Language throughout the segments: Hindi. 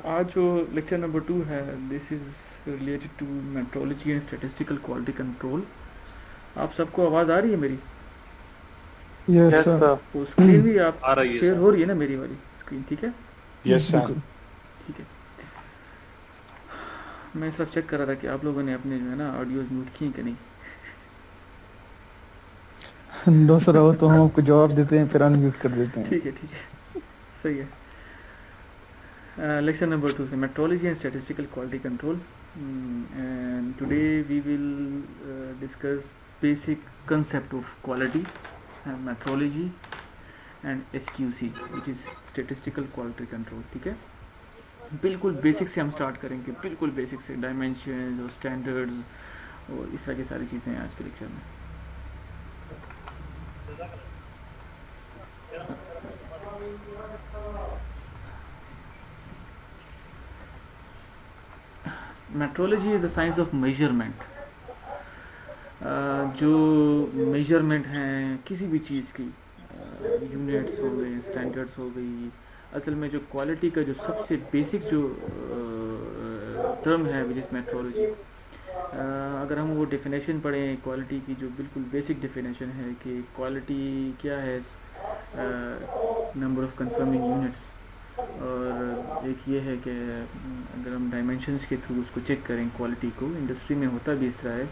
आज जो लेक्चर नंबर 2 है, this is related to metrology and statistical quality control. आप सबको आवाज़ आ रही है मेरी? Yes yes sir. सर। वो स्क्रीन भी आप आ रही है शेयर सर। हो रही है ना मेरी वाली स्क्रीन? ठीक है, यस सर। बिल्कुल। ठीक है। मैं सिर्फ चेक कर रहा था कि आप लोगों ने अपने जो है ना ऑडियोज म्यूट किए कि नहीं। नो सर, हो तो हम आपको जवाब देते हैं फिर अनम्यूट कर देते हैं। ठीक है, ठीक है, सही है। लेक्चर नंबर 2 से metrology and statistical quality control, and today we will discuss basic concept of quality, metrology and HQC which is statistical quality control. ठीक है, बिल्कुल बेसिक से हम स्टार्ट करेंगे, बिल्कुल बेसिक से, डायमेंशन और स्टैंडर्ड्स और इस तरह की सारी चीज़ें हैं आज के लेक्चर में। Metrology is the science of measurement. जो मेजरमेंट हैं किसी भी चीज़ की, यूनिट्स हो गए, स्टैंडर्ड्स हो गई, असल में जो क्वालिटी का जो सबसे बेसिक जो टर्म है विच इज़ मेट्रोलॉजी। अगर हम वो डेफिनेशन पढ़ें क्वालिटी की, जो बिल्कुल बेसिक डेफिनेशन है कि क्वालिटी क्या है, नंबर ऑफ़ कंफर्मिंग यूनिट्स, और एक ये है कि अगर हम डायमेंशंस के थ्रू उसको चेक करें क्वालिटी को, इंडस्ट्री में होता भी इस तरह है।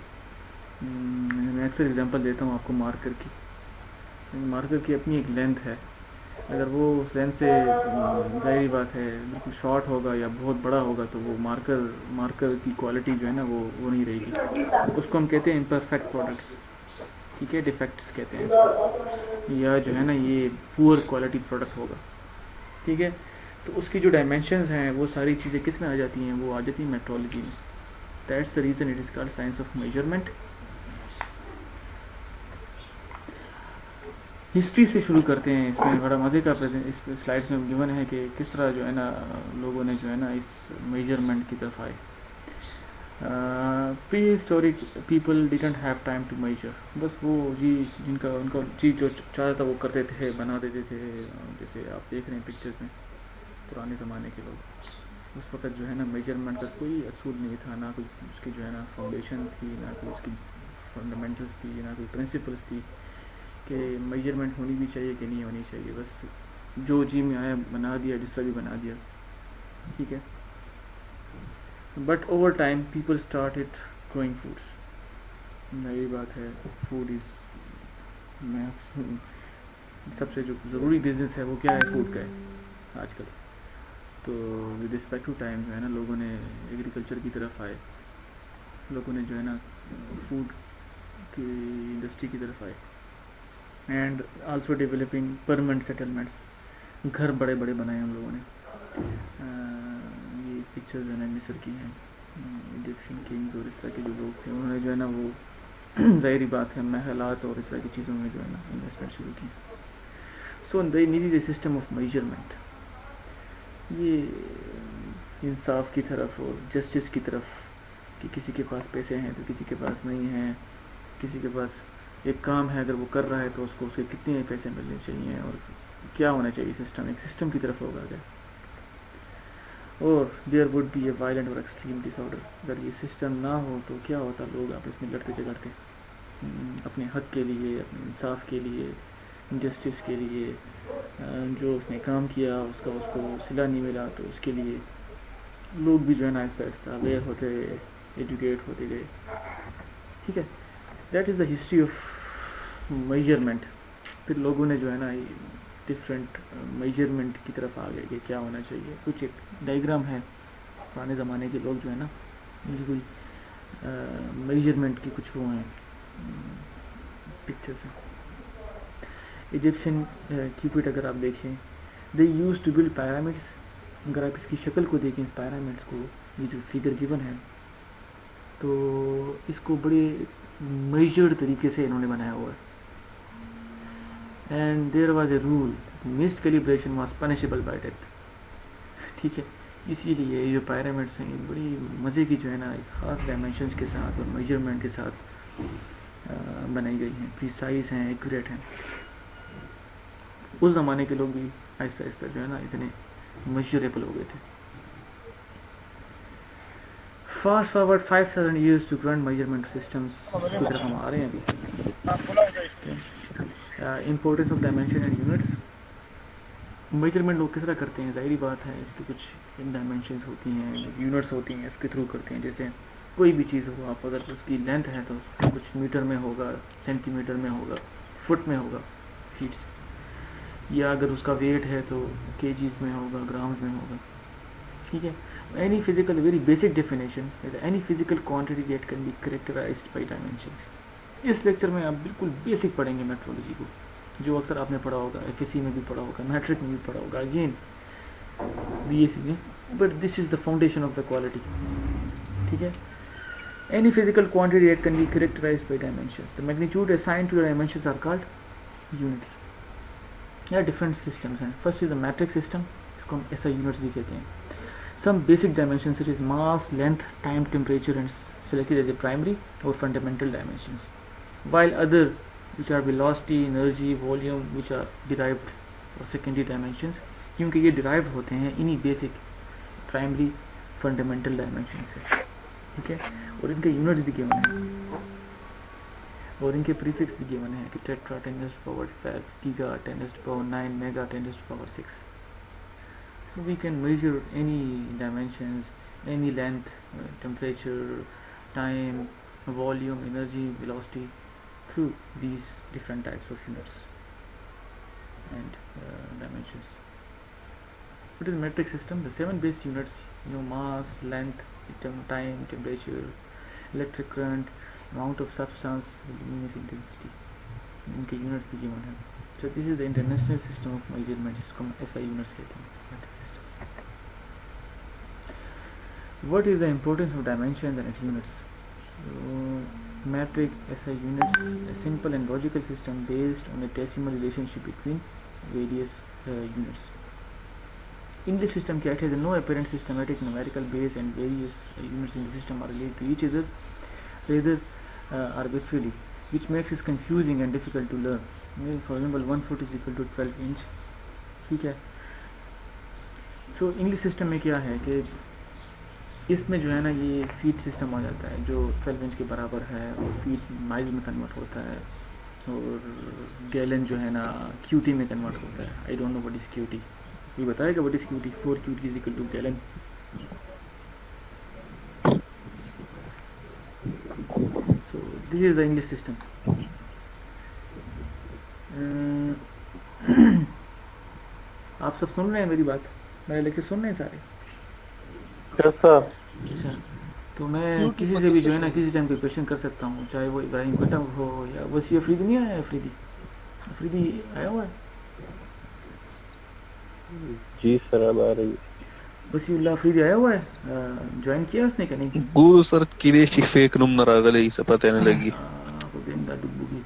मैं अक्सर एग्जांपल देता हूँ आपको मार्कर की। मार्कर की अपनी एक लेंथ है, अगर वो उस लेंथ से ज़ाहिर बात है बिल्कुल शॉर्ट होगा या बहुत बड़ा होगा तो वो मार्कर की क्वालिटी जो है ना वो नहीं रहेगी। उसको हम कहते हैं इम्परफेक्ट प्रोडक्ट्स। ठीक है, डिफेक्ट्स कहते हैं इसको, या जो है ना ये पुअर क्वालिटी प्रोडक्ट होगा। ठीक है, तो उसकी जो डायमेंशंस हैं वो सारी चीज़ें किस में आ जाती हैं? वो आ जाती हैं मेट्रोलॉजी में। That's the reason it is called science of measurement. History से शुरू करते हैं। इसमें बड़ा मज़े का प्रेजेंट इस स्लाइड्स में गिवन है कि किस तरह जो है ना लोगों ने जो है ना इस मेजरमेंट की तरफ आए। Prehistoric people didn't have time to measure. बस वो जी जिनका उनका चीज़ जो चाहता था वो करते थे, बना देते थे। जैसे आप देख रहे हैं पिक्चर्स में, पुराने ज़माने के लोग, उस वक्त जो है ना मेजरमेंट का कोई असूल नहीं था, ना कोई उसकी जो है ना फाउंडेशन थी, ना कोई उसकी फंडामेंटल्स थी, ना कोई प्रिंसिपल्स थी कि मेजरमेंट होनी भी चाहिए कि नहीं होनी चाहिए। बस जो जी में आया बना दिया, जिस तरह भी बना दिया। ठीक है, but over time people started growing foods. यही बात है, फूड इज़, मैं सबसे जो ज़रूरी बिज़नेस है वो क्या है? फूड का है आजकल। तो विद रिस्पेक्ट टू टाइम जो है ना लोगों ने एग्रीकल्चर की तरफ आए, लोगों ने जो है ना फूड की इंडस्ट्री की तरफ आए, and also developing permanent settlements. घर बड़े बड़े बनाए हम लोगों ने। ये पिक्चर्स जो है मिस्र की हैं, इजिप्शियन किंग्स और इस तरह के जो लोग थे उन्होंने जो है ना वो ज़ाहिरी बात है महलात और इस तरह की चीज़ों में जो है ना इन्वेस्टमेंट शुरू की। So they needed a system of measurement. ये इंसाफ की तरफ और जस्टिस की तरफ, कि किसी के पास पैसे हैं तो किसी के पास नहीं हैं, किसी के पास एक काम है अगर वो कर रहा है तो उसको उसके कितने पैसे मिलने चाहिए और क्या होना चाहिए सिस्टम, एक सिस्टम की तरफ होगा अगर। और there would be a violent और एक्सट्रीम डिसऑर्डर। अगर ये सिस्टम ना हो तो क्या होता? लोग आपस में लड़ते झगड़ते अपने हक के लिए, अपने इंसाफ के लिए, जस्टिस के लिए। जो उसने काम किया उसका उसको सिला नहीं मिला तो उसके लिए लोग भी जो है ना आहिस्ता आहिस्ता अवेयर होते गए, एजुकेट होते गए। ठीक है, that is the history of measurement. फिर लोगों ने जो है ना डिफरेंट मेजरमेंट की तरफ आ गए कि क्या होना चाहिए। कुछ एक डायग्राम है, पुराने ज़माने के लोग जो है ना ये कोई मेजरमेंट की कुछ वो हैं पिक्चर्स हैं। इजिप्शियन क्यूपिड अगर आप देखें, दे यूज टू बिल्ड पैरामिड्स। अगर आप इसकी शक्ल को देखें, इस पैरामिड्स को, ये जो फिगर गिवन है, तो इसको बड़े मेजर्ड तरीके से इन्होंने बनाया हुआ है। And there was a rule, missed calibration was punishable by death. ठीक है, इसीलिए ये जो पैरामिड्स हैं ये बड़ी मज़े की जो है ना एक ख़ास डायमेंशंस के साथ और मेजरमेंट के साथ बनाई गई हैं, प्रिसाइज हैं, एक्यूरेट हैं। उस ज़माने के लोग भी आहिस्ता आहिस्ता जो है ना इतने मेजरेबल हो गए थे। Fast forward 5000 years to current measurement systems की तरफ हम आ रहे हैं अभी. Importance of dimension and units. Measurement लोग किस तरह करते हैं, ज़ाहिरी बात है इसकी कुछ डायमेंशंस होती हैं, यूनिट्स होती हैं, इसके थ्रू करते हैं. जैसे कोई भी चीज़ हो, आप अगर उसकी लेंथ है तो कुछ मीटर में होगा, सेंटीमीटर में होगा, फुट में होगा, फीट्स. या अगर उसका वेट है तो केजीज में होगा, ग्राम्स में होगा. ठीक है. Any physical, very basic definition, any physical quantity that can be characterised by dimensions. इस लेक्चर में आप बिल्कुल बेसिक पढ़ेंगे मेट्रोलॉजी को, जो अक्सर आपने पढ़ा होगा, एफएससी में भी पढ़ा होगा, मैट्रिक में भी पढ़ा होगा, अगेन बीएससी में. But this is the foundation of the quality. ठीक है. Any physical quantity that can be characterised by dimensions. The magnitude assigned to the dimensions are called units. या डिफरेंट सिस्टम्स हैं. First is the metric system, इसको हम एसआई यूनिट्स भी कहते हैं. Some basic dimensions such as mass, length, time, temperature and selected as a primary or fundamental dimensions, while other which are velocity, energy, volume which are derived or secondary dimensions, क्योंकि ये derived होते हैं इन्हीं basic primary fundamental dimensions से. ठीक है. और इनके यूनिट्स भी गिवन है और इनके प्रीफिक्स भी गिवन है कि tetra 10⁻⁵, giga 10⁻⁹, mega 10⁻⁶. So we can measure any dimensions, any length, temperature, time, volume, energy, velocity through these different types of units and dimensions. What is the metric system? The 7 base units, mass, length, time, temperature, electric current, amount of substance, luminous intensity. इनके units भी given हैं. So this is the international system of measurements, इसको हम SI units कहते हैं. What is the importance of dimensions and its units? Metric SI units, a simple and logical system based on a decimal relationship between various units. In this system, it has no apparent systematic numerical base and various units in the system are related to each other, rather arbitrarily, which makes it confusing and difficult to learn. For example, 1 foot is equal to 12 inch. ठीक है. So इंग्लिश सिस्टम में क्या है कि इसमें जो है ना ये फीट सिस्टम आ जाता है जो 12 इंच के बराबर है और फीट माइल्स में कन्वर्ट होता है और गैलन जो है ना क्यूटी में कन्वर्ट होता है. I don't know what is QT. ये बताएगा what is QT? 4 QT is equal to gallon. So this is the English system. आप सब सुन रहे हैं मेरी बात? मेरे लेक्चर सुन रहे हैं सारे? Yes sir. अच्छा. तो मैं किसी से भी जो है ना किसी टाइम कोई क्वेश्चन कर सकता हूँ, चाहे वो इब्राहिम खटम हो या वसी अफरीदी. नहीं आया अफरीदी? अफरीदी आया हुआ है? जी सर अब आ रही है. वसीउल्लाह अफरीदी आया हुआ है? ज्वाइन किया उसने कि नहीं? गुरु सर किलेशी फेक नुम नरागले ही सब पता नहीं लगी. आपको बेंदा डुबुगी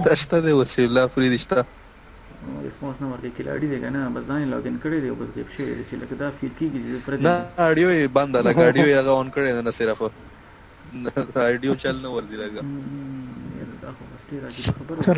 तश्ता दे Wasiullah Afridi sta. Response number के खिलाड़ी देगा ना बस जाने लॉगिन करे दे बस गेप शेयर से लगता फिर की चीज ना ऑडियो ये बंद लगा. ऑडियो यागा ऑन करे ना सिर्फ ऑडियो चलना वर्जी लगा. सर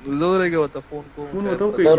लोरेगा होता फोन को सर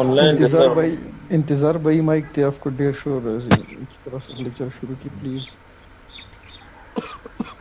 ऑनलाइन इंतजार भाई माइक थे आपको 150 थोड़ा सा लेक्चर शुरू की प्लीज.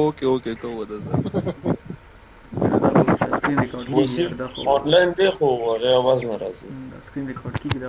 ओके ओके तो वो था स्क्रीन रिकॉर्ड की ऑनलाइन देखो अरे आवाज ना राजी स्क्रीन रिकॉर्ड की da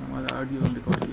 हमारा ऑडियो रिकॉर्ड की.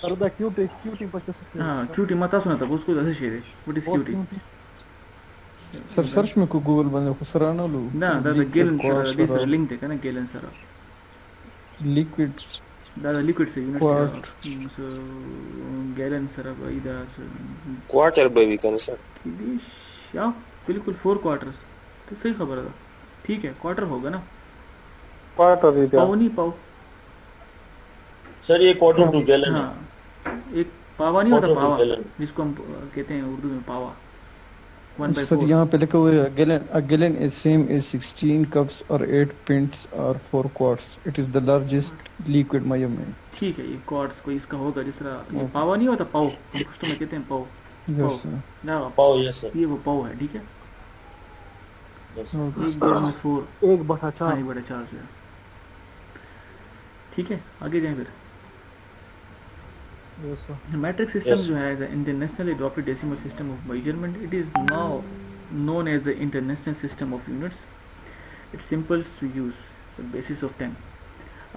सर दा क्यूटी पक्का सकते हां क्यूटी मत सुना था उसको दस शे what is QT. Sir search में को गूगल बंदे को सराना लो ना दा गेलन दिस लिंक थे ना गेलन सर लिक्विड दा लिक्विड से यूनिट सो गैलन सर भाई दा क्वार्टर बेबी कौन सर या बिल्कुल 4 क्वार्टर्स. तो सही खबर है. ठीक है क्वार्टर होगा ना. क्वार्टर ही पाव नहीं पाव सर ये क्वार्टर टू गैलन है. हाँ एक पावा नहीं होता पावा जिसको हम कहते हैं उर्दू में पावा. सर 1/4। यहाँ पे लिखा हुआ है a gallon is same as 16 cups or 8 pints or 4 quarts. It is the largest liquid measurement. ठीक है, ये क्वार्ट्स कोई इसका होगा, जिस तरह ये Okay. पावा नहीं होता, पाव हम पश्तो में कहते हैं पाव। Yes पाव sir. ना, Oh yes sir. ये वो पाव है, ठीक है। Yes. Okay. 1/4, 1/4। हाँ 1/4 जो है, ठीक है। आगे जाएं फिर। Yes sir. Matric system Yes. जो है the internationally adopted decimal system of measurement, it is now known as the international system of units. It's simple to use, so basis of 10.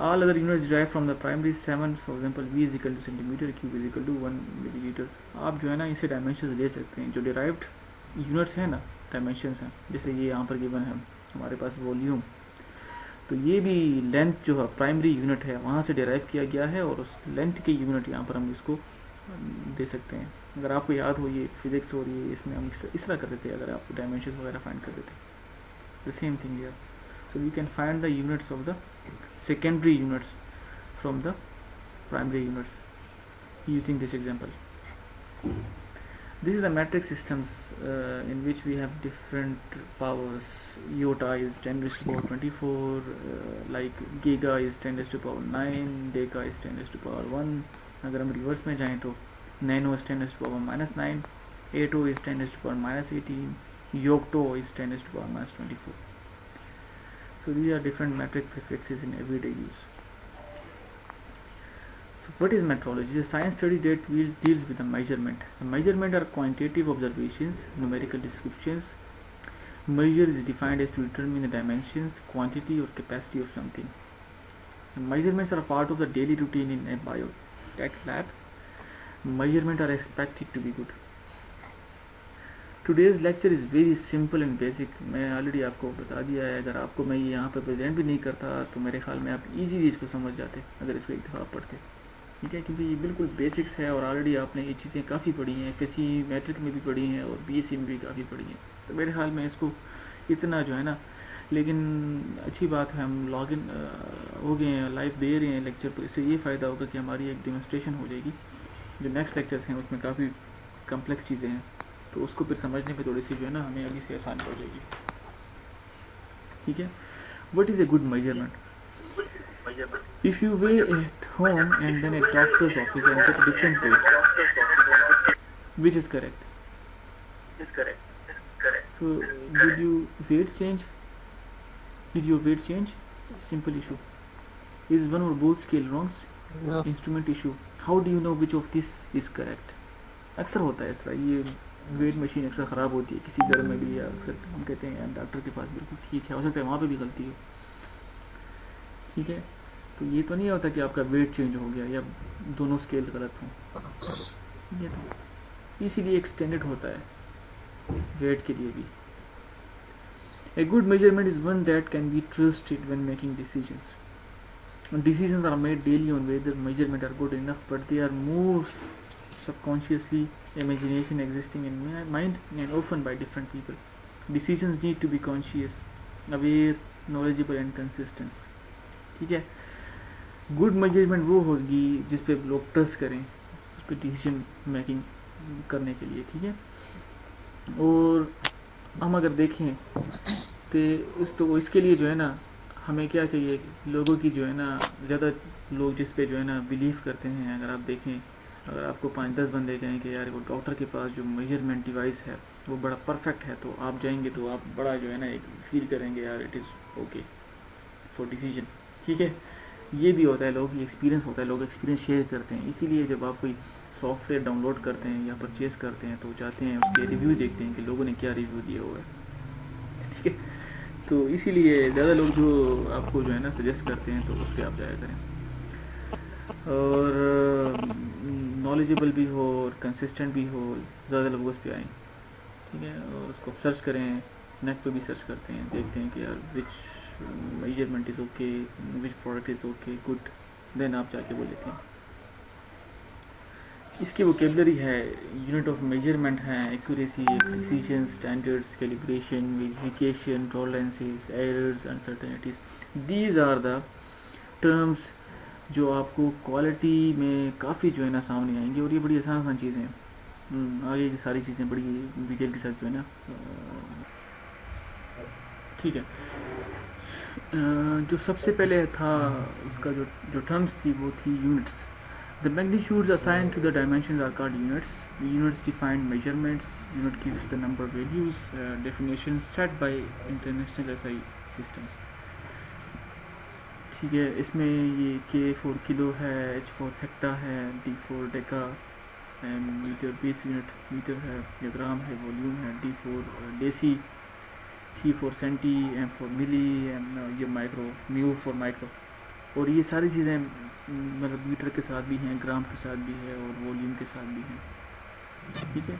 All other units derived from the primary 7, for example v is equal to centimeter, q is equal to 1 milliliter। आप जो है ना इसे डायमेंशंस ले सकते हैं, जो डिराइव्ड यूनिट्स हैं ना, डायमेंशंस हैं, जैसे ये यहाँ पर गिवन है हमारे पास वॉल्यूम, तो ये भी लेंथ जो है प्राइमरी यूनिट है वहाँ से डिराइव किया गया है, और उस लेंथ के यूनिट यहाँ पर हम इसको दे सकते हैं। अगर आपको याद हो ये फिजिक्स और ये इसमें हम इस तरह करते थे, अगर आप डायमेंशंस वगैरह फाइंड करते थे, the same thing here. So we can find the units of the secondary units from the primary units using this example. This is the matrix systems in which we have different powers. Iota is 10 raised to power 24, like giga is 10 raised to power 9, deca is 10 raised to power 1. अगर हम रिवर्स में जाएं तो nano is 10 raised to power -9, atto is 10 raised to power -18, yocto is 10 raised to power -24. So these are different metric prefixes in everyday use. So what is metrology? It's a science study that deals with the measurement. The measurement are quantitative observations, numerical descriptions. Measure is defined as to determine the dimensions, quantity or capacity of something. The measurements are a part of the daily routine in a biotech lab. Measurements are expected to be good. Today's lecture is very simple and basic. मैं ऑलरेडी आपको बता दिया है, अगर आपको मैं ये यहाँ पर प्रेजेंट भी नहीं करता तो मेरे ख्याल में आप इजीली इसको समझ जाते अगर इसको एक दफ़ा पढ़ते, ठीक है, क्योंकि ये बिल्कुल बेसिक्स है और ऑलरेडी आपने ये चीज़ें काफ़ी पढ़ी हैं, एफएससी मैट्रिक में भी पढ़ी हैं और बीएससी में भी काफ़ी पढ़ी हैं, तो मेरे ख्याल में इसको इतना जो है ना, लेकिन अच्छी बात है हम लॉग इन हो गए हैं, लाइव दे रहे हैं लेक्चर, तो इससे ये फ़ायदा होगा कि हमारी एक डेमोन्स्ट्रेशन हो जाएगी। जो नेक्स्ट लेक्चर्स हैं उसमें काफ़ी कम्प्लेक्स चीज़ें हैं, तो उसको फिर समझने में थोड़ी सी जो है ना हमें अभी से आसान हो जाएगी, ठीक है। What is a good measurement? If you weigh at home and then at doctor's office and get different weight, which is correct? So did you weight change? Did your weight change? Simple issue. Is one और both scale wrongs? Yes. Instrument issue. How do you know which of this is correct? अक्सर होता है ऐसा, ये वेट मशीन अक्सर ख़राब होती है किसी घर में भी, या अक्सर हम कहते हैं यार डॉक्टर के पास बिल्कुल ठीक है, हो सकता है वहाँ पे भी गलती हो, ठीक है। तो ये तो नहीं होता कि आपका वेट चेंज हो गया या दोनों स्केल गलत हों, ये तो इसीलिए एक्सटेंडेड होता है वेट के लिए भी। ए good measurement is one that can be trusted when making decisions. Decisions are made daily on whether measurement are good enough, but they are more subconsciously imagination existing in mind and often by different people. Decisions need to be conscious, aware, knowledgeable and consistent, ठीक है। गुड मेजरमेंट वो होगी जिस पे लोग ट्रस्ट करें, उस पर डिसीजन मेकिंग करने के लिए, ठीक है। और हम अगर देखें तो इसके लिए जो है ना हमें क्या चाहिए, लोगों की जो है ना, ज़्यादा लोग जिस पे जो है ना बिलीव करते हैं, अगर आप देखें, अगर आपको 5-10 बंदे कहें कि यार वो डॉक्टर के पास जो मेजरमेंट डिवाइस है वो बड़ा परफेक्ट है, तो आप जाएंगे तो आप बड़ा जो है ना एक फील करेंगे यार it is okay for decision, ठीक है। ये भी होता है, लोगों की एक्सपीरियंस होता है, लोग एक्सपीरियंस शेयर करते हैं, इसीलिए जब आप कोई सॉफ्टवेयर डाउनलोड करते हैं या परचेज़ करते हैं तो चाहते हैं उसके रिव्यू देखते हैं कि लोगों ने क्या रिव्यू दिया हुआ है, ठीक है। तो इसीलिए ज़्यादा लोग जो आपको जो है ना सजेस्ट करते हैं तो उस पर आप जाया करें, और नॉलेजेबल भी हो और कंसिस्टेंट भी हो, ज़्यादा लोग उस पर आएँ, ठीक है। और उसको सर्च करें, नेट पे भी सर्च करते हैं, देखते हैं कि यार which measurement is okay, which product is okay good, then आप जाके वो लेते हैं। इसकी वोकेबलरी है, यूनिट ऑफ मेजरमेंट है, accuracy, precision, standards, calibration, verification, tolerances, errors, uncertainties. These are the terms जो आपको क्वालिटी में काफ़ी जो है ना सामने आएंगे, और ये बड़ी आसान चीज़ें हैं, आगे ये सारी चीज़ें बड़ी डिटेल के साथ जो है ना ठीक है। जो सबसे पहले था उसका जो टर्म्स थी वो थी units. The magnitudes assigned to the dimensions are called units. Units defined measurements. Unit gives the number values definition set by international SI systems. ठीक है, इसमें ये के फॉर किलो है, एच फॉर हेक्टा है, D for deca, metre base unit metre है, या ग्राम है, वॉल्यूम है, D for deci, C for centi, M for milli, M ये माइक्रो, म्यू फॉर माइक्रो। और ये सारी चीज़ें मतलब मीटर के साथ भी हैं, ग्राम के साथ भी है और वॉल्यूम के साथ भी हैं। ठीक है,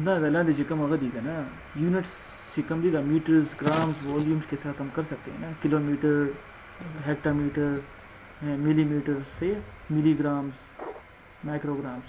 ना गला दीजिए कम होगा दीगा ना, यूनिट्स से कम दीगा, मीटर्स ग्राम्स वॉल्यूम्स के साथ हम कर सकते हैं ना, किलोमीटर, हेक्टामीटर, मिलीमीटर से मिलीग्राम्स, माइक्रोग्राम्स।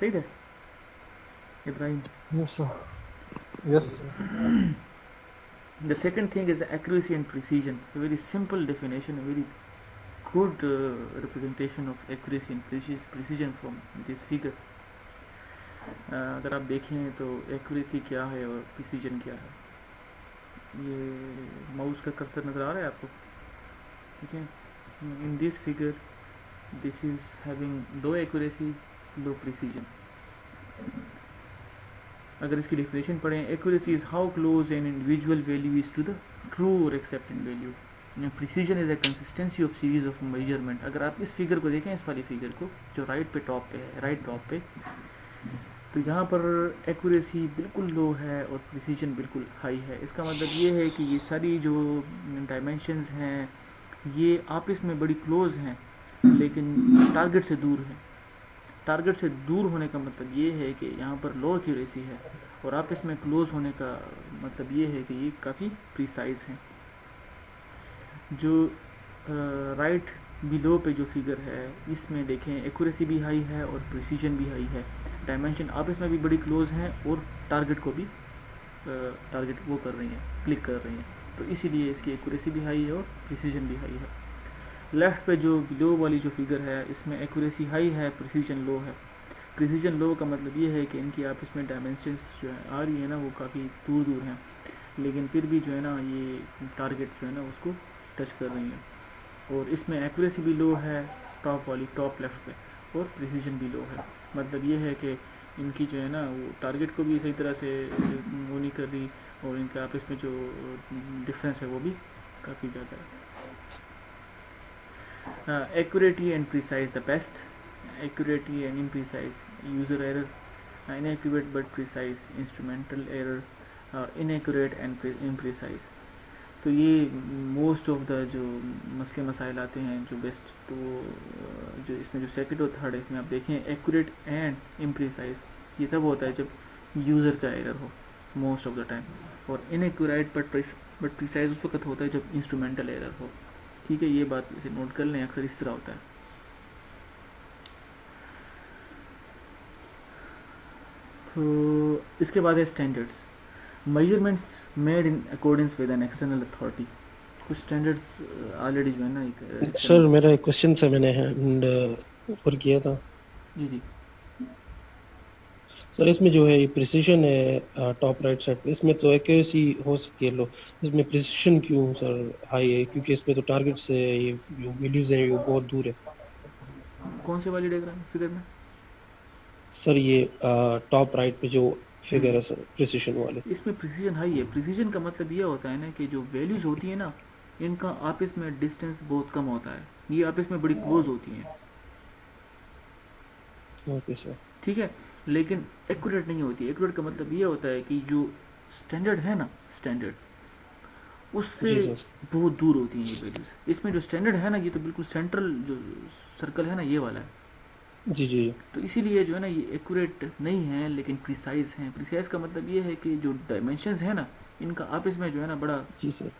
सही है Ibrahim? Yes sir. Yes. The second thing is accuracy and precision. A very simple definition, a very good representation of accuracy and precision from this figure. अगर आप देखें तो एक्यूरेसी क्या है और प्रिसीजन क्या है। ये माउस का कर्सर नज़र आ रहा है आपको? ठीक है, in this figure this is having low accuracy low precision. अगर इसकी डेफिनेशन पढ़ें, accuracy is how close an individual value is to the true और accepted value. Precision is a consistency of series of measurement. अगर आप इस फिगर को देखें, इस वाली फिगर को जो राइट पे टॉप पे है, राइट टॉप पे, तो यहाँ पर एक्यूरेसी बिल्कुल लो है और प्रिसीजन बिल्कुल हाई है। इसका मतलब ये है कि ये सारी जो डायमेंशंस हैं ये आपस में बड़ी क्लोज हैं लेकिन टारगेट से दूर है। टारगेट से दूर होने का मतलब ये है कि यहाँ पर लो एक्यूरेसी है और आपस में क्लोज होने का मतलब ये है कि ये काफ़ी प्रिसाइज हैं। जो राइट बिलो पे जो फिगर है इसमें देखें, एक्यूरेसी भी हाई है और प्रिसीजन भी हाई है। डायमेंशन आपस में भी बड़ी क्लोज हैं और टारगेट को भी टारगेट वो कर रही हैं, क्लिक कर रही हैं, तो इसीलिए इसकी एक्यूरेसी भी हाई है और प्रिसीजन भी हाई है। लेफ्ट पे जो बिलो वाली जो फिगर है इसमें एक्यूरेसी हाई है, प्रिसीजन लो है। प्रिसीजन लो का मतलब ये है कि इनकी आपस में डायमेंशंस जो है आ रही है ना वो काफ़ी दूर दूर हैं, लेकिन फिर भी जो है ना ये टारगेट जो है ना उसको टच कर रही हैं। और इसमें एक्यूरेसी भी लो है टॉप वाली, टॉप लेफ्ट पे, और प्रिसीजन भी लो है। मतलब ये है कि इनकी जो है ना वो टारगेट को भी सही तरह से वो नहीं कर रही और इनके आपस में जो डिफरेंस है वो भी काफ़ी ज़्यादा है। Accurate and precise the best. Accurate and imprecise user error, inaccurate but precise instrumental error, inaccurate and imprecise। तो ये मोस्ट ऑफ द जो मसले मसाइल आते हैं जो बेस्ट, तो जो इसमें जो सेकंड और थर्ड है इसमें आप देखें एक्यूरेट एंड इम्प्रिसाइज, ये तब होता है जब यूज़र का एरर हो मोस्ट ऑफ द टाइम, और इनएक्यूरेट बट प्रिसाइज उस वक्त होता है जब इंस्ट्रूमेंटल एरर हो। ठीक है, ये बात इसे नोट कर लें, अक्सर इस तरह होता है। तो इसके बाद है standards. Measurements made in accordance with N external authority. कुछ स्टैंडर्ड्स ऑलरेडी जो है ना एक सर मेरा एक क्वेश्चन से मैंने हैंड ऊपर किया था। जी जी सर इसमें जो है ये प्रिसीजन है टॉप राइट साइड पे, इसमें तो एक्यूरेसी हो सकती है लो, इसमें प्रिसीजन क्यों सर हाई है? क्योंकि इसमें तो टारगेट से ये जो वैल्यूज है वो बहुत दूर है। कौन से वाली डायग्राम फिगर में? सर ये टॉप राइट पे जो फिगर है सर प्रिसीजन वाले, इसमें प्रिसीजन हाई है। प्रिसीजन का मतलब ये होता है ना कि जो वैल्यूज होती है ना इनका आपस में डिस्टेंस बहुत कम होता है, ये आपस में बड़ी क्लोज होती हैं। Okay sir. ठीक है, लेकिन एक्यूरेट नहीं होती। एक्यूरेट का मतलब ये होता है कि जो स्टैंडर्ड है ना, स्टैंडर्ड उससे जी सर। बहुत दूर होती हैं ये वैल्यूज। इसमें जो स्टैंडर्ड है ना ये तो बिल्कुल सेंट्रल जो सर्कल है ना ये वाला है, जी जी तो इसीलिए जो है ना ये एक्यूरेट नहीं है लेकिन प्रिसाइज हैं। प्रिसाइज का मतलब ये है कि जो डायमेंशंस है ना इनका आपस में जो है ना बड़ा जी सर।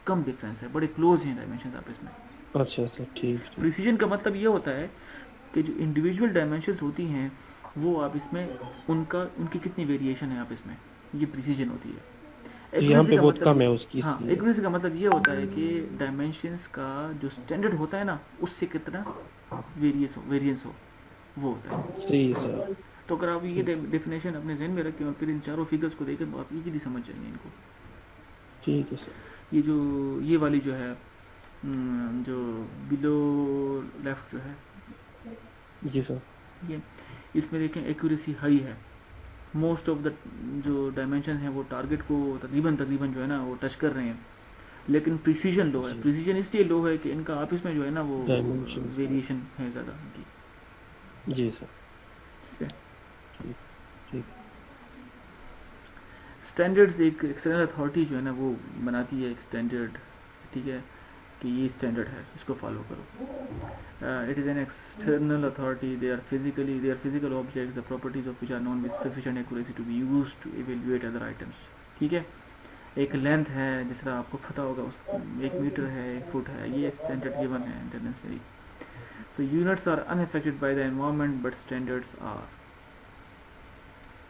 कम डिफरेंस है, बड़े क्लोज हैं डायमेंशंस आपस में। अच्छा सर ठीक है। प्रिसीजन का मतलब ये होता है कि जो इंडिविजुअल डायमेंशंस होती हैं वो आप इसमें उनकी कितनी वेरिएशन है आपस में, ये प्रिसीजन होती है। तो यहाँ Accuracy पे का बहुत मतलब कम है उसकी, हाँ, इसलिए। एक्यूरेसी का मतलब ये होता है कि डायमेंशंस का जो स्टैंडर्ड होता है ना, उससे कितना वेरिएंस हो, वो होता है। सही है सर। तो अगर आप ये ठीक डेफिनेशन अपने जहन में रखें और फिर इन चारों फिगर्स को देखें तो आप इजीली समझ जाएंगे इनको। ठीक है सर। ये जो ये वाली जो है जो बिलो लेफ्ट जो है, जी सर। ये इसमें देखें एक्यूरेसी हाई है। मोस्ट ऑफ द जो डायमेंशन है वो टारगेट को तकरीबन तकरीबन जो है ना वो टच कर रहे हैं, लेकिन प्रिसीजन लो है। जी। प्रिसीजन इसलिए लो है कि इनका आपस में जो है ना वो डायमेंशंस में। वेरिएशन है ज़्यादा उनकी। जी सर। ठीक है। ठीक। ठीक। स्टैंडर्ड्स एक एक्सटर्नल अथॉरिटी जो है ना वो बनाती है एक स्टैंडर्ड, ठीक है, कि ये स्टैंडर्ड है, इसको फॉलो करो। It is an external authority, they are physical objects the properties of which are known with sufficient accuracy to be used to evaluate other items. ठीक है, एक लेंथ है, जिस तरह आपको पता होगा उस 1 मीटर है, 1 फुट है, ये स्टैंडर्ड गिवन है internationally. So units are unaffected by the environment but standards are.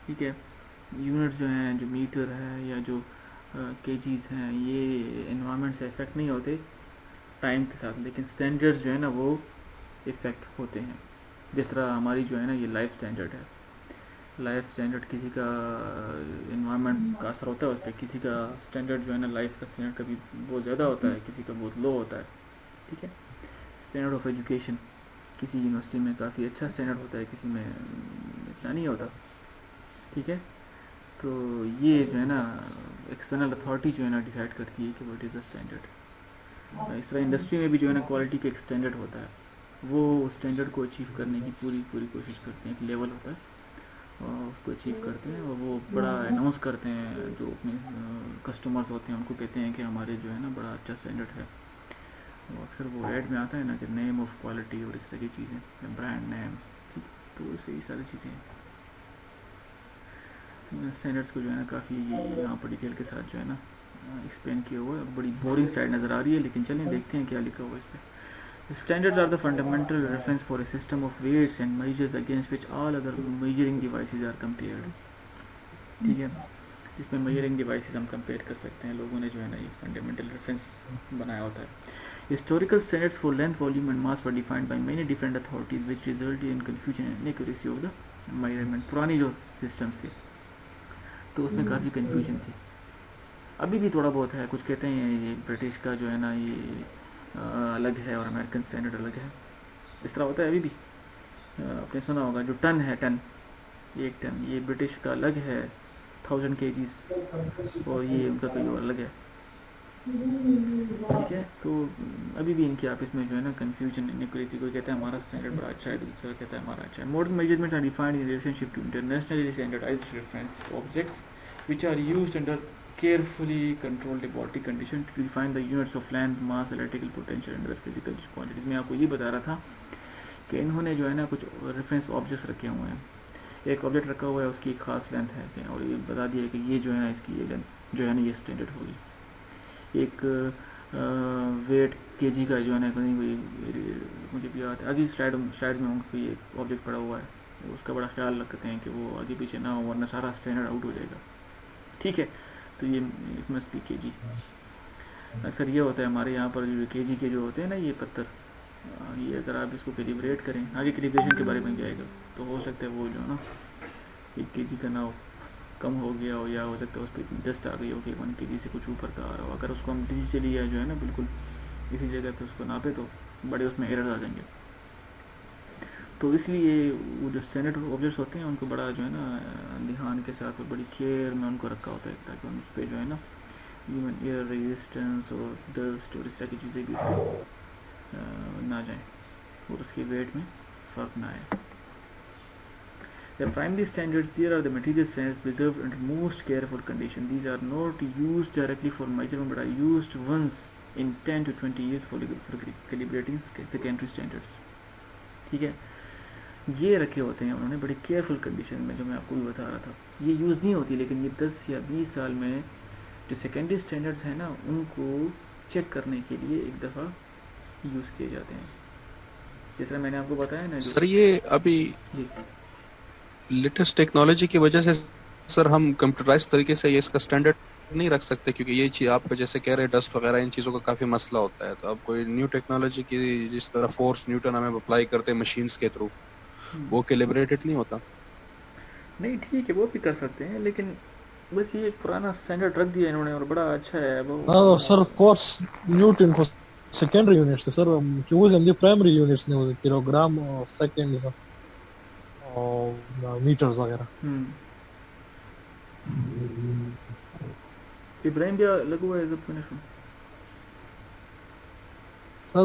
ठीक है, यूनिट्स जो हैं, जो मीटर है या जो केजीज हैं, ये एनवायरनमेंट से इफेक्ट नहीं होते टाइम के साथ, लेकिन स्टैंडर्ड्स जो है ना वो इफेक्ट होते हैं। जिस तरह हमारी जो है ना ये लाइफ स्टैंडर्ड है, लाइफ स्टैंडर्ड किसी का इन्वायरमेंट का असर होता है उस पर, किसी का स्टैंडर्ड जो है ना लाइफ का स्टैंडर्ड कभी बहुत ज़्यादा होता है, किसी का बहुत लो होता है। ठीक है, स्टैंडर्ड ऑफ एजुकेशन किसी यूनिवर्सिटी में काफ़ी अच्छा स्टैंडर्ड होता है, किसी में इतना नहीं होता। ठीक है, तो ये जो है ना एक्सटर्नल अथॉरिटी जो है ना डिसाइड करती है कि व्हाट इज़ द स्टैंडर्ड। इस तरह इंडस्ट्री में भी जो है ना क्वालिटी का एक स्टैंडर्ड होता है, वो स्टैंडर्ड को अचीव करने की पूरी पूरी कोशिश करते हैं। एक लेवल होता है और उसको अचीव करते हैं और वो बड़ा अनाउंस करते हैं, जो अपने कस्टमर्स होते हैं उनको कहते हैं कि हमारे जो है ना बड़ा अच्छा स्टैंडर्ड है। वो अक्सर वो ऐड में आता है ना कि नेम ऑफ क्वालिटी और इस तरह की चीज़ें, ब्रांड नेम। ठीक, तो यही सारी चीज़ें स्टैंडर्ड्स को जो है ना काफ़ी यहाँ पर डिटेल के साथ जो है ना एक्सप्लेन किया हुआ है। बड़ी बोरिंग स्लाइड नज़र आ रही है, लेकिन चलिए देखते हैं क्या लिखा हुआ है इस पर। Standards are the fundamental reference for a system of weights and measures against which all other measuring devices are compared. ठीक है, इसमें measuring devices हम compare कर सकते हैं, लोगों ने जो है ना ये fundamental reference बनाया होता है। Historical standards for length, volume and mass were defined by many different authorities which resulted in confusion and inaccuracy of the measurement. पुरानी जो systems थी तो उसमें काफ़ी confusion थी, अभी भी थोड़ा बहुत है। कुछ कहते हैं ये ब्रिटिश का जो है ना ये अलग है और अमेरिकन स्टैंडर्ड अलग है, इस तरह होता है अभी भी। आपने सुना होगा जो टन है, टन, 1 टन, ये ब्रिटिश का अलग है 1000 kgs और ये उनका कोई और अलग है। ठीक है, तो अभी भी इनके आपस में जो है ना कन्फ्यूजन, इनइक्वालिटी। कोई कहता है हमारा स्टैंडर्ड बड़ा अच्छा है, दूसरा कहता है हमारा अच्छा है। Modern measurements are defined in relationship to internationally standardised reference objects which are used under carefully controlled laboratory condition to define the units of length, mass, electrical potential and other physical quantities। मैं आपको ये बता रहा था कि इन्होंने जो है ना कुछ रेफरेंस ऑब्जेक्ट्स रखे हुए हैं। एक ऑब्जेक्ट रखा हुआ है, उसकी एक खास लेंथ है और ये बता दिया कि ये जो है ना इसकी ये लेंथ जो है ना ये स्टैंडर्ड होगी। एक वेट केजी का जो है ना मुझे भी याद है, आगे स्लाइड में कोई एक ऑब्जेक्ट पड़ा हुआ है, उसका बड़ा ख्याल रखते हैं कि वो आगे पीछे ना हो वरना सारा स्टैंडर्ड आउट हो जाएगा। ठीक है, तो ये इट मस्ट बी केजी। अक्सर ये होता है हमारे यहाँ पर जो केजी के जो होते हैं ना ये पत्थर, ये अगर आप इसको कैलिब्रेट करें, आगे कैलिब्रेशन के बारे में जाएगा, तो हो सकता है वो जो है ना 1 केजी का ना हो, कम हो गया हो, या हो सकता है उस पर डस्ट आ गई हो कि 1 केजी से कुछ ऊपर का आ रहा हो। अगर उसको हम डिजिटली या जो है ना बिल्कुल इसी जगह पे उसको नापे तो बड़े उसमें एरर आ जाएंगे। तो इसलिए वो जो स्टैंडर्ड ऑब्जेक्ट्स होते हैं उनको बड़ा जो है ना ध्यान के साथ और बड़ी केयर में उनको रखा होता है, ताकि उन पर जो है ना इवन एयर रेजिस्टेंस और डस्ट और इस तरह की चीज़ें भी ना जाएं और उसके वेट में फ़र्क ना आए। The primary standards there are the material standards preserved under most careful condition. These are not used directly for measurement but are used once in 10 to 20 years for calibrating secondary standards. ठीक है, ये रखे होते हैं उन्होंने बड़ी केयरफुल कंडीशन में, जो मैं आपको भी बता रहा था। ये यूज़ नहीं होती, लेकिन ये 10 या 20 साल में जो सेकेंडरी स्टैंडर्ड्स हैं ना उनको चेक करने के लिए एक दफ़ा यूज़ किए जाते हैं। जिस तरह मैंने आपको बताया ना, सर ये अभी जी लेटेस्ट टेक्नोलॉजी की वजह से सर हम कंप्यूटराइज तरीके से ये इसका स्टैंडर्ड नहीं रख सकते क्योंकि ये चीज आप जैसे कह रहे हैं डस्ट वगैरह इन चीज़ों का काफ़ी मसला होता है, तो अब कोई न्यू टेक्नोलॉजी की जिस तरह फोर्स न्यूटन हमें अप्लाई करते हैं मशीन्स के थ्रू, वो कैलिब्रेटेड नहीं होता। नहीं ठीक है वो भी कर सकते हैं, लेकिन बस ये एक पुराना स्टैंडर्ड रख दिया इन्होंने और बड़ा अच्छा है वो। हाँ सर कोर्स न्यूटन को सेकेंडरी यूनिट्स थे सर, क्यों जल्दी प्राइमरी यूनिट्स ने वो किलोग्राम और सेकंड्स और मीटर्स वगैरह। इब्राहिम क्या लगू है जब मैंने सुन सर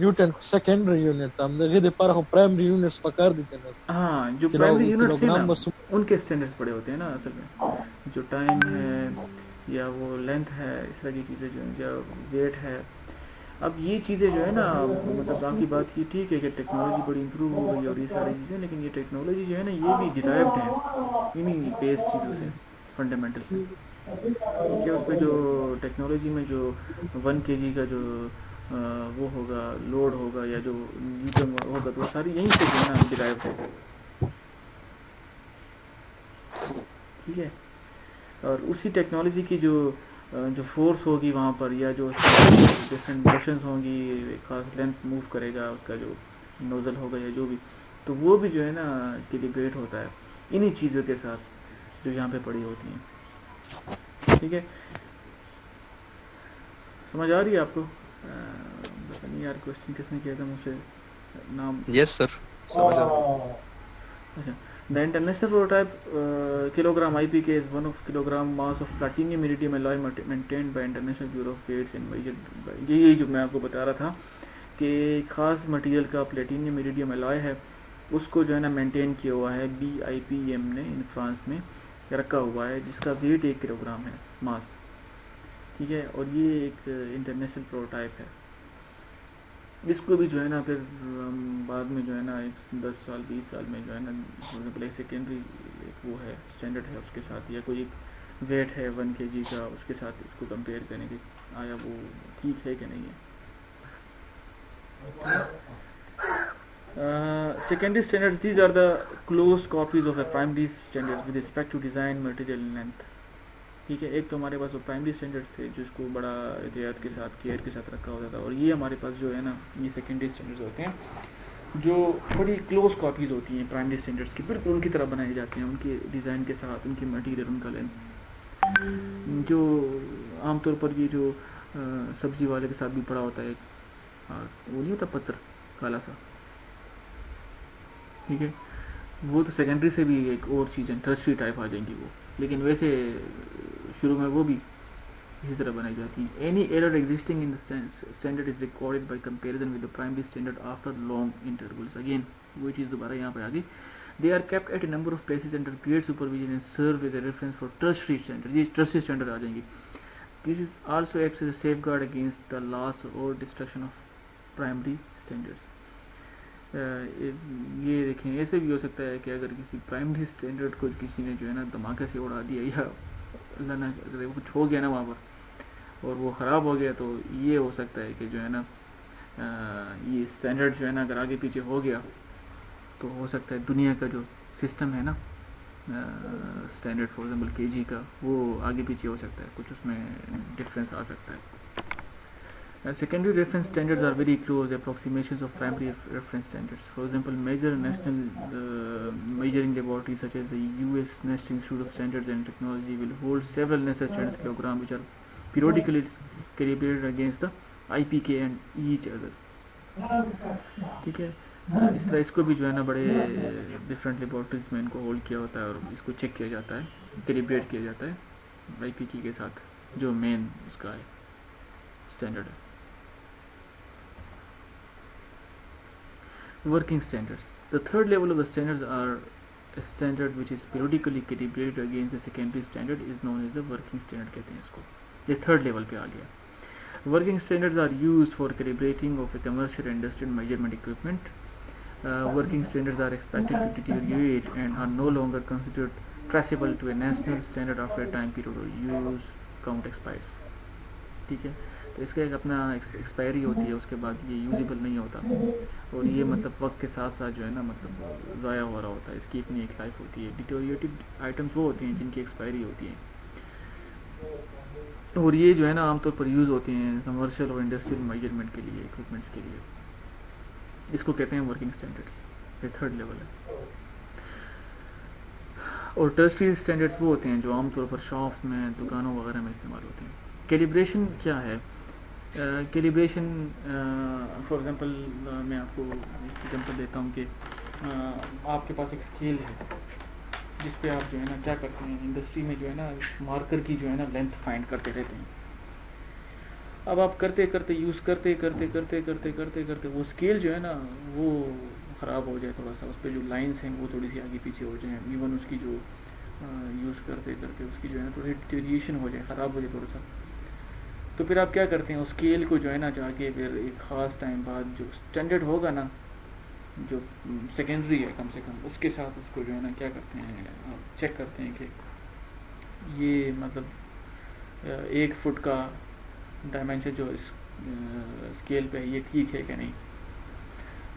न्यूटन सेकेंडरी यूनिट हम देखिए दे पर प्राइमरी यूनिट्स पकड़ देते हैं। हाँ जो प्राइमरी यूनिट्स हैं ना उनके स्टैंडर्ड्स बड़े होते हैं ना असल में, जो टाइम है या वो लेंथ है इस तरह की चीज़ें जो या वेट है। अब ये चीज़ें जो है ना मतलब बाकी बात ये ठीक है कि टेक्नोलॉजी बड़ी इंप्रूव हो गई और ये सारी चीज़ें, लेकिन ये टेक्नोलॉजी जो है ना ये भी डिराइव्ड है इन्हीं बेस चीज़ों से, फंडामेंटल से। कि उसमें जो टेक्नोलॉजी में जो 1 kg का जो वो होगा लोड होगा या जो न्यूटन होगा तो वो सारी यहीं से जो है ना डिराइव्ड है, ठीक है। और उसी टेक्नोलॉजी की जो फोर्स होगी वहाँ पर या जो डिफरेंट मोशंस होंगी, खास लेंथ मूव करेगा उसका जो नोजल होगा या जो भी, तो वो भी जो है ना कैलिब्रेट होता है इन्हीं चीज़ों के साथ जो यहाँ पे पड़ी होती हैं, ठीक है। समझ आ रही है आपको? पता नहीं यार क्वेश्चन किसने किया था मुझसे नाम। यस सर समझ आ रहा। अच्छा, the international prototype kilogram IPK is 1 kilogram mass of platinum iridium alloy maintained by International Bureau of Weights and measured by, यही जो मैं आपको बता रहा था कि खास मटेरियल का प्लेटिनियम इरिडियम अलॉय है उसको जो है ना मेंटेन किया हुआ है BIPM ने इन फ्रांस में रखा हुआ है, जिसका वेट 1 किलोग्राम है मास, ठीक है। और ये एक इंटरनेशनल प्रोटोटाइप है। इसको भी जो है ना फिर बाद में जो है ना 10 साल 20 साल में जो है ना मतलब सेकेंडरी वो है स्टैंडर्ड है उसके साथ, या कोई एक वेट है 1 kg का उसके साथ इसको कंपेयर करेंगे आया वो ठीक है कि नहीं है। Secondary standards, these are the close copies of the primary standards with respect to design, material and length, ठीक है। एक तो हमारे पास वो प्राइमरी स्टैंडर्ड्स थे जिसको बड़ा एहतियात के साथ केयर के साथ रखा होता था, और ये हमारे पास जो है ना ये सेकेंडरी स्टैंडर्ड्स होते हैं जो बड़ी क्लोज कॉपीज़ होती हैं प्राइमरी स्टैंडर्ड्स की, बिल्कुल उनकी तरह बनाए जाते हैं, उनके डिज़ाइन के साथ, उनकी मटीरियल, उनका लेंथ। जो आमतौर पर ये जो सब्ज़ी वाले के साथ भी पड़ा होता है वो नहीं होता पत्थर काला सा, ठीक है, वो तो सेकेंडरी से भी एक और चीज़ है, टर्शरी टाइप आ जाएंगी वो, लेकिन वैसे शुरू में वो भी इसी तरह बनाई जाती है। Any error existing in the standard is recorded by comparison with the primary standard after long intervals. Again वही चीज़ दोबारा यहाँ पे आ गई। They are kept at a number of places under great supervision and serve as a reference for tertiary standard. ये टर्शरी स्टैंडर्ड आ जाएंगी। This is also acts as a safeguard against the loss or destruction of primary standards. ये देखें ऐसे भी हो सकता है कि अगर किसी प्राइमरी स्टैंडर्ड को किसी ने जो है ना धमाके से उड़ा दिया या अल्लाह ना करे कुछ हो गया ना वहाँ पर और वो ख़राब हो गया, तो ये हो सकता है कि जो है ना ये स्टैंडर्ड जो है ना अगर आगे पीछे हो गया तो हो सकता है दुनिया का जो सिस्टम है ना स्टैंडर्ड फॉर एग्जाम्पल kg का वो आगे पीछे हो सकता है, कुछ उसमें डिफरेंस आ सकता है। Secondary reference standards are very close approximations of primary reference standards. For example, major national measuring laboratories such as the US National Institute of Standards and Technology will hold several NASA standards kilograms which are periodically calibrated against the IPK and each other. ठीक है, इस तरह इसको भी जो है ना बड़े डिफरेंट लेबॉर्ट्रीज में इनको होल्ड किया होता है और इसको चेक किया जाता है, कैलिब्रेट किया जाता है IPK के साथ जो मेन उसका है स्टैंडर्ड है। Working standards. The third level of the standards are a standard which is periodically calibrated against the secondary standard is known as the working standard कहते हैं इसको। ये थर्ड लेवल पे आ गया। Working standards are used for calibrating of a commercial and industrial measurement equipment. Working standards are expected to deteriorate and are no longer considered traceable to a national standard after a time period or use count expires। ठीक है, तो इसका एक अपना एक्सपायरी होती है, उसके बाद ये यूजेबल नहीं होता, और ये मतलब वक्त के साथ साथ जो है ना मतलब ज़ाया हो रहा होता है, इसकी अपनी एक लाइफ होती है। डिटोरिएटेड आइटम्स वो होती हैं जिनकी एक्सपायरी होती है, और ये जो है ना आमतौर पर यूज़ होते हैं कमर्शियल और इंडस्ट्रियल मेजरमेंट के लिए, इक्विपमेंट्स के लिए। इसको कहते हैं वर्किंग स्टैंडर्ड्स, ये थर्ड लेवल है। और टर्शरी स्टैंडर्ड्स वो होते हैं जो आमतौर पर शॉप में, दुकानों वगैरह में इस्तेमाल होते हैं। कैलिब्रेशन क्या है? कैलिब्रेशन फॉर एग्जांपल मैं आपको एक एग्जांपल देता हूँ कि आपके पास एक स्केल है जिस पे आप जो है ना क्या करते हैं, इंडस्ट्री में जो है ना मार्कर की जो है ना लेंथ फाइंड करते रहते हैं। अब आप करते करते यूज़ करते करते करते करते करते करते वो स्केल जो है ना वो ख़राब हो जाए थोड़ा सा, उस पर जो लाइंस हैं वो थोड़ी सी आगे पीछे हो जाए, इवन उसकी जो यूज़ करते करते उसकी जो है ना थोड़ी डिटेरिएशन हो जाए, ख़राब हो जाए थोड़ा सा, तो फिर आप क्या करते हैं, उस स्केल को जो है ना जाके फिर एक ख़ास टाइम बाद जो स्टैंडर्ड होगा ना, जो सेकेंडरी है कम से कम, उसके साथ उसको जो है ना क्या करते हैं, आप चेक करते हैं कि ये मतलब 1 फुट का डायमेंशन जो इस स्केल पे है ये ठीक है क्या नहीं।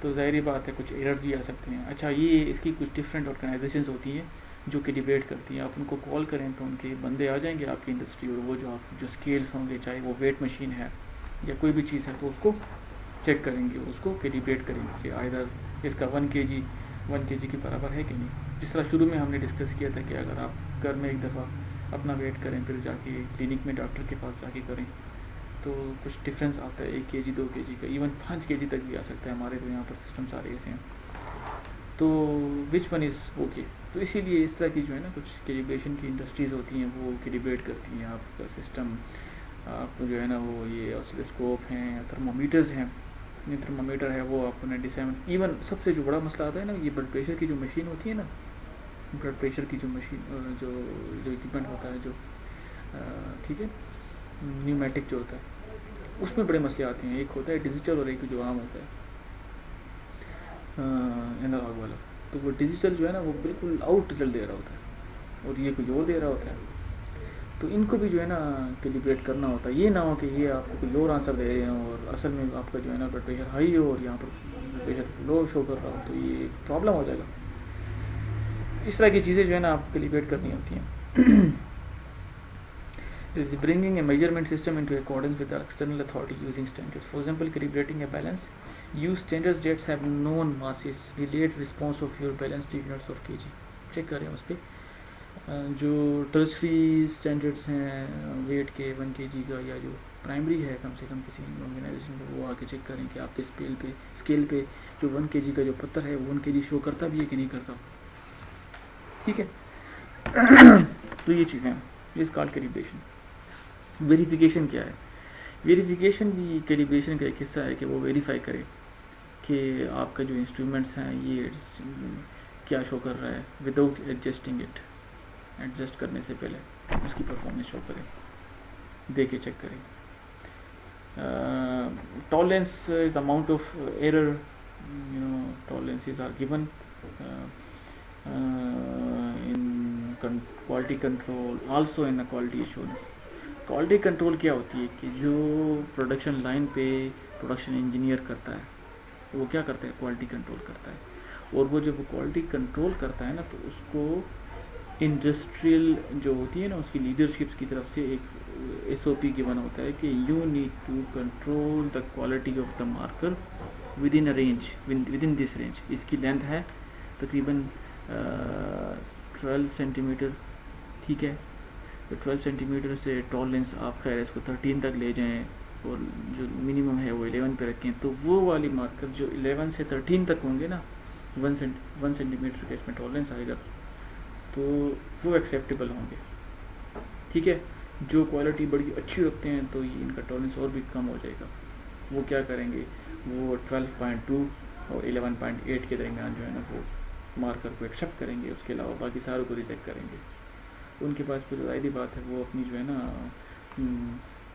तो ज़ाहिर बात है कुछ एरर्स भी आ सकते हैं। अच्छा, ये इसकी कुछ डिफरेंट ऑर्गेनाइजेशंस होती हैं जो कि डिबेट करती हैं, आप उनको कॉल करें तो उनके बंदे आ जाएंगे आपकी इंडस्ट्री, और वो जो आप जो स्केल्स होंगे, चाहे वो वेट मशीन है या कोई भी चीज़ है, तो उसको चेक करेंगे, उसको कि डिबेट करेंगे कि आइदर इसका 1 kg के बराबर है कि नहीं। जिस तरह शुरू में हमने डिस्कस किया था कि अगर आप घर में एक दफ़ा अपना वेट करें, फिर जाके क्लिनिक में डॉक्टर के पास जाके करें, तो कुछ डिफरेंस आता है, 1 kg 2 kg का, इवन 5 kg तक भी आ सकता है। हमारे तो यहाँ पर सिस्टम सारे ऐसे हैं, तो विच वन इज़ ओके। तो इसीलिए इस तरह की जो है ना कुछ कैलिब्रेशन की इंडस्ट्रीज़ होती हैं वो कैलिब्रेट करती हैं आपका सिस्टम। आपको जो है ना वो ये ऑसिलोस्कोप हैं, थर्मोमीटर्स हैं, ये थर्मोमीटर है वो आपको 97, इवन सबसे जो बड़ा मसला आता है ना, ये ब्लड प्रेशर की जो मशीन होती है ना, ब्लड प्रेशर की जो मशीन जो इक्विपमेंट होता है जो ठीक है, न्यूमेटिक जो होता है, उसमें बड़े मसले आते हैं। एक होता है डिजिटल और एक जो आम होता है एनालॉग वाला। तो वो डिजिटल जो है ना वो बिल्कुल आउट रिजल्ट दे रहा होता है और ये कुछ और दे रहा होता है, तो इनको भी जो है ना कैलिब्रेट करना होता है। ये ना हो कि ये आपको कोई और आंसर दे रहे हैं और असल में आपका जो है ना ब्लड प्रेशर हाई हो और यहाँ पर ब्लड प्रेशर लो शो कर रहा हो, तो ये प्रॉब्लम हो जाएगा। इस तरह की चीज़ें जो है ना आप कैलिब्रेट करनी होती हैं। is bringing a measurement system into accordance with the external authority using standards. For example, calibrating a balance. Use standards that have known masses. Relate response of your balance to units of kg. Check करें उस पर जो टर्शरी स्टैंडर्ड्स हैं वेट के 1 kg का, या जो प्राइमरी है कम से कम किसी ऑर्गेनाइजेशन को, वो आके चेक करें कि आपके स्केल पे जो 1 kg का जो पत्थर है वो 1 kg शो करता भी है कि नहीं करता। ठीक है। तो ये चीज़ें हैं, इस कॉल कैलिब्रेशन। वेरिफिकेशन क्या है? वेरिफिकेशन भी कैलिब्रेशन का एक हिस्सा है कि वो वेरीफाई करे कि आपका जो इंस्ट्रूमेंट्स हैं ये क्या शो कर रहा है, विदाउट एडजस्टिंग इट। एडजस्ट करने से पहले उसकी परफॉर्मेंस शो करें, दे के चेक करें। Tolerance is amount of error, tolerances are given in quality control, also in quality assurance. Quality control क्या होती है कि जो प्रोडक्शन लाइन पे प्रोडक्शन इंजीनियर करता है वो क्या करता है, क्वालिटी कंट्रोल करता है। और वो जब क्वालिटी कंट्रोल करता है ना, तो उसको इंडस्ट्रियल जो होती है ना उसकी लीडरशिप्स की तरफ से एक SOP गिवन होता है कि you need to control the quality of the marker within a range, within this range. इसकी लेंथ है तकरीबन 12 सेंटीमीटर, ठीक है। तो 12 सेंटीमीटर से टॉलरेंस आप खैर इसको 13 तक ले जाएं और जो मिनिमम है वो 11 पे रखें, तो वो वाली मार्कर जो 11 से 13 तक होंगे ना, 1 सेंटीमीटर का इसमें टॉलरेंस आएगा, तो वो एक्सेप्टेबल होंगे। ठीक है। जो क्वालिटी बड़ी अच्छी रखते हैं तो ये इनका टॉलरेंस और भी कम हो जाएगा। वो क्या करेंगे, वो 12.2 और 11.8 के दरमियान जो है ना वो मार्कर को एक्सेप्ट करेंगे, उसके अलावा बाकी सारों को रिजेक्ट करेंगे। उनके पास फिर ज़ाहिर बात है वो अपनी जो है ना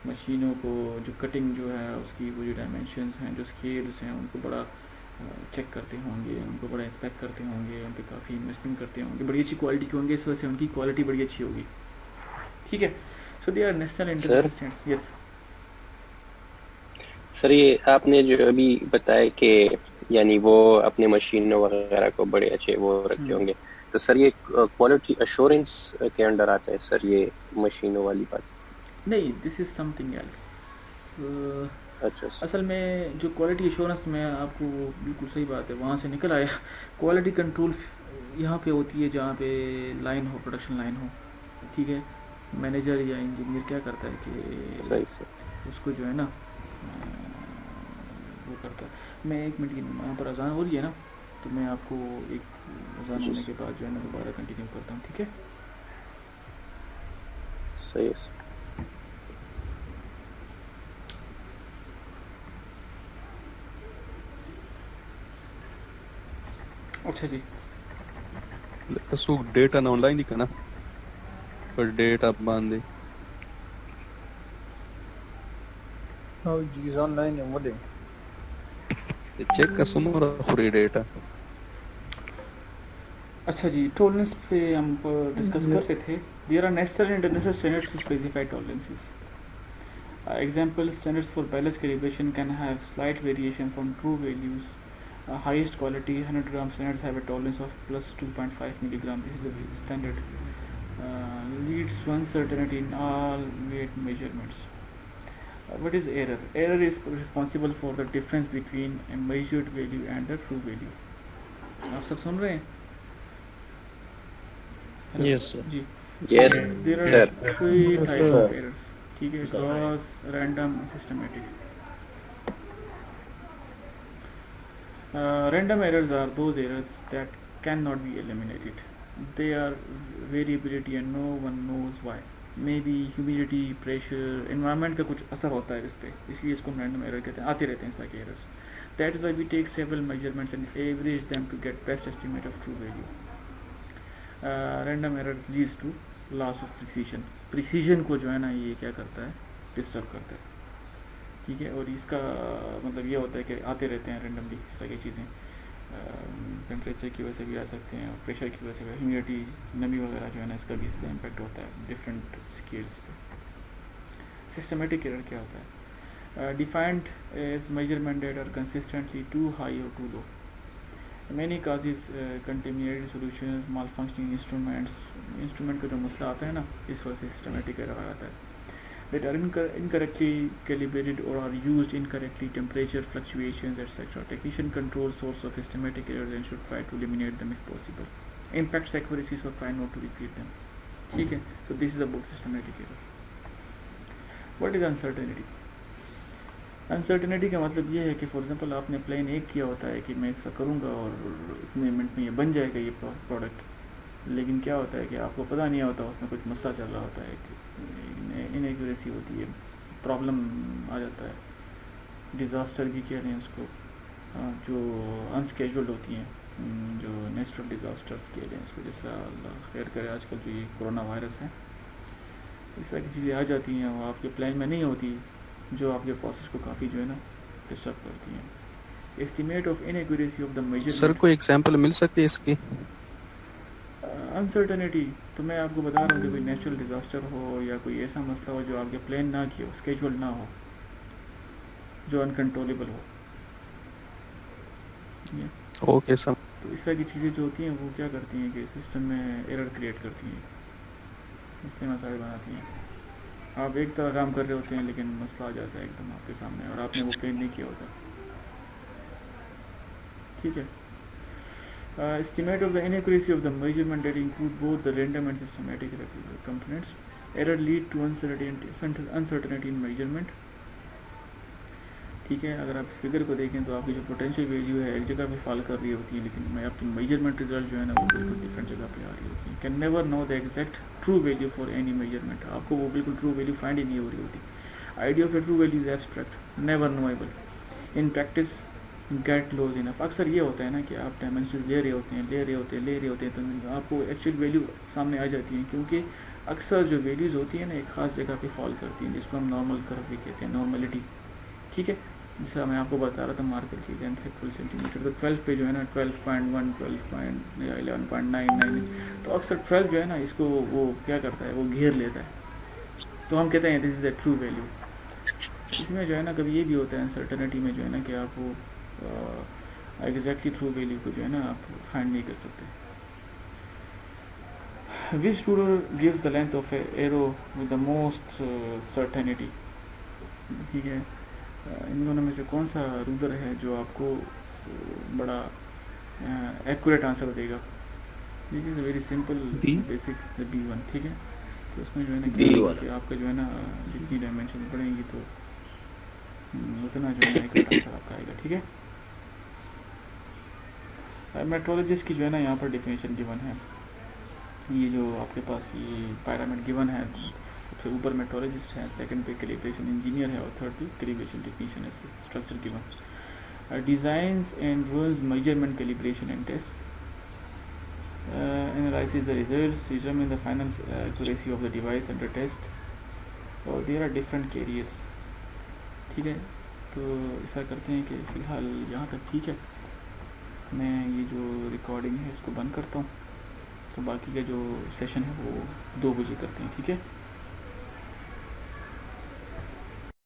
मशीनों को जो कटिंग जो है उसकी वो जो डायमेंशंस हैं, जो स्केल्स हैं, उनको बड़ा चेक करते होंगे, उनको बड़ा इंस्पेक्ट करते होंगे, उन पर काफ़ी इन्वेस्टमेंट करते होंगे, बड़ी अच्छी क्वालिटी के होंगे, इस वजह से उनकी क्वालिटी बड़ी अच्छी होगी। ठीक है। So they are national international standards. Yes sir ये आपने जो अभी बताया कि यानी वो अपने मशीनों वगैरह को बड़े अच्छे वो रखे होंगे, तो सर ये क्वालिटी अश्योरेंस के अंडर आता है सर ये मशीनों वाली बात? नहीं, दिस इज़ समथिंग एल्स। अच्छा सर। असल में जो क्वालिटी एश्योरेंस में आपको बिल्कुल सही बात है, वहाँ से निकल आया। क्वालिटी कंट्रोल यहाँ पे होती है जहाँ पे लाइन हो, प्रोडक्शन लाइन हो, ठीक है। मैनेजर या इंजीनियर क्या करता है कि सही सर। उसको जो है ना वो करता है। मैं एक मिनट, यहाँ पर अजान हो रही है ना, तो मैं आपको एक अजान जी होने के बाद जो है ना दोबारा कंटिन्यू करता हूँ, ठीक है। सही है सर। अच्छा जी। सो डेटा ना ऑनलाइन ही का ना, पर डेटा बांधे No, it is online and what check का सुमरा खुरी डेटा। अच्छा जी, टॉलरेंस पे हम डिस्कस कर रहे थे। There are national and international standards to specify tolerances. Example, standards for ballast calibration can have slight variation from true values. Highest quality 100 gram standards have a tolerance of plus 2.5 milligram. This is the standard. Leads to uncertainty in all weight measurements. What is error? Error is responsible for the difference between a measured value and the true value. आप सब सुन रहे हैं? Hello? Yes sir. Ji. Yes There are sir. three types sir. of errors. ठीक है, gross, random, systematic. Random errors are those errors that cannot be eliminated. They are variability and no one knows why. Maybe humidity, pressure, environment का कुछ असर होता है इस पे, इसलिए इसको random error कहते हैं, आते रहते हैं इस तरह के errors. That is why we take several measurements and average them to get best estimate of true value. Random errors leads to loss of precision. Precision को जो है ना ये क्या करता है, डिस्टर्ब करता है, ठीक है। और इसका मतलब ये होता है कि आते रहते हैं रेंडमली इस तरह की चीज़ें। टेम्परेचर की वजह से भी आ सकते हैं और प्रेशर की वजह से, ह्यूमिडिटी, नमी वगैरह जो है ना, इसका भी इसका इम्पैक्ट होता है डिफरेंट स्केल्स पे। सिस्टमेटिक एरर क्या होता है? Defined as measurement that are consistently too high और too low. Many causes contaminated solutions, malfunctioning instrument का जो मसला आता है ना, इस वजह से सिस्टमेटिक एरर आता है। That are incorrectly calibrated or are used incorrectly, temperature fluctuations, etc. Technician controls source of systematic errors and should try to eliminate them if possible. Impacts accuracy, so try not to repeat them. ठीक है, so this is about systematic error. What is uncertainty? Uncertainty का मतलब ये है कि फॉर एग्जांपल आपने प्लान एक किया होता है कि मैं इसका करूँगा और इतने मिनट में ये बन जाएगा ये प्रोडक्ट, लेकिन क्या होता है कि आपको पता नहीं होता, उसमें कुछ मसला चल रहा होता है, इनएक्यूरेसी होती है, प्रॉब्लम आ जाता है, डिज़ास्टर भी कह रहे हैं उसको, जो अनस्केड्यूल्ड होती हैं, जो नेचुरल डिज़ास्टर्स कह रहे हैं इसको, जैसा अल्लाह खैर करे आजकल जो ये कोरोना वायरस है, इस तरह की चीज़ें आ जाती हैं, वो आपके प्लान में नहीं होती, जो आपके प्रोसेस को काफ़ी जो है ना डिस्टर्ब करती हैं। Estimate of inaccuracy of the measurement. Sir कोई एग्जांपल मिल सकती है इसकी? अनसर्टेनिटी तो मैं आपको बता रहा हूँ कि कोई नेचुरल डिज़ास्टर हो या कोई ऐसा मसला हो जो आपके प्लान ना किया हो, स्केड्यूल ना हो, जो अनकंट्रोलेबल हो। Okay sir. तो इस तरह की चीज़ें जो होती हैं वो क्या करती हैं कि सिस्टम में एरर क्रिएट करती हैं, इसलिए मसाइल बनाती हैं। आप एक तरह काम कर रहे होते हैं लेकिन मसला आ जाता है एकदम आपके सामने और आपने वो प्लान नहीं किया होता, ठीक है। Estimate of the inaccuracy of the measurement that include both the random and systematic components. Error lead to uncertainty in measurement. ठीक है, अगर आप इस फिगर को देखें तो आपकी जो पोटेंशियल वैल्यू है एक जगह पे फॉल कर रही होती है, लेकिन मैं आपकी मेजरमेंट रिजल्ट जो है ना वो बिल्कुल डिफरेंट जगह पे आ रही होती है। Can never know the exact true value for any measurement. आपको वो बिल्कुल ट्रू वैल्यू फाइंड ही नहीं हो रही होती। Idea of a true value is abstract, never knowable. In practice get close enough. अक्सर ये होता है ना कि आप डायमेंशन ले रहे होते हैं तो आपको एक्चुअल वैल्यू सामने आ जाती है, क्योंकि अक्सर जो वैल्यूज़ होती है ना एक ख़ास जगह पे फॉल करती हैं, जिसको हम नॉर्मल कर्व भी कहते हैं, नॉर्मलिटी, ठीक है। जैसा मैं आपको बता रहा था मार्कर की लेंथ है 12 सेंटीमीटर, तो 12 पे जो है ना 12.1, 12 या 11.99, तो अक्सर 12 जो है ना इसको वो क्या करता है, वो घेर लेता है, तो हम कहते हैं this is the true value. इसमें जो है ना कभी ये भी होता है अनसर्टेनिटी में जो है ना कि आप वो एग्जैक्टली ट्रू वैल्यू को जो है ना आप फाइंड नहीं कर सकते. Which ruler gives the length of arrow with the most certainty. ठीक है, इन दोनों में से कौन सा रूलर है जो आपको बड़ा एक्यूरेट आंसर देगा. ठीक है, वेरी सिंपल बेसिक B1. ठीक है, तो उसमें जो है ना कि आपका जो है ना जितनी डायमेंशन बढ़ेंगी तो उतना जो है ना एक आंसर आपका आएगा. ठीक है, मेट्रोलॉजिस्ट की जो है ना यहाँ पर डिफिनेशन गिवन है. ये जो आपके पास ये पैरामीटर गिवन है, सबसे ऊपर मेट्रोलॉजिस्ट है, सेकंड पे कैलिब्रेशन इंजीनियर है और थर्ड पे कैलिब्रेशन टेक्नीशियन है. Structure given designs and rules measurement calibration and test analyzes the results, determine the final accuracy of the device under test, और there are different carriers. ठीक है, तो ऐसा करते हैं कि फ़िलहाल यहाँ तक. ठीक है, मैं ये जो रिकॉर्डिंग है इसको बंद करता हूँ, तो बाकी का जो सेशन है वो 2 बजे करते हैं. ठीक है.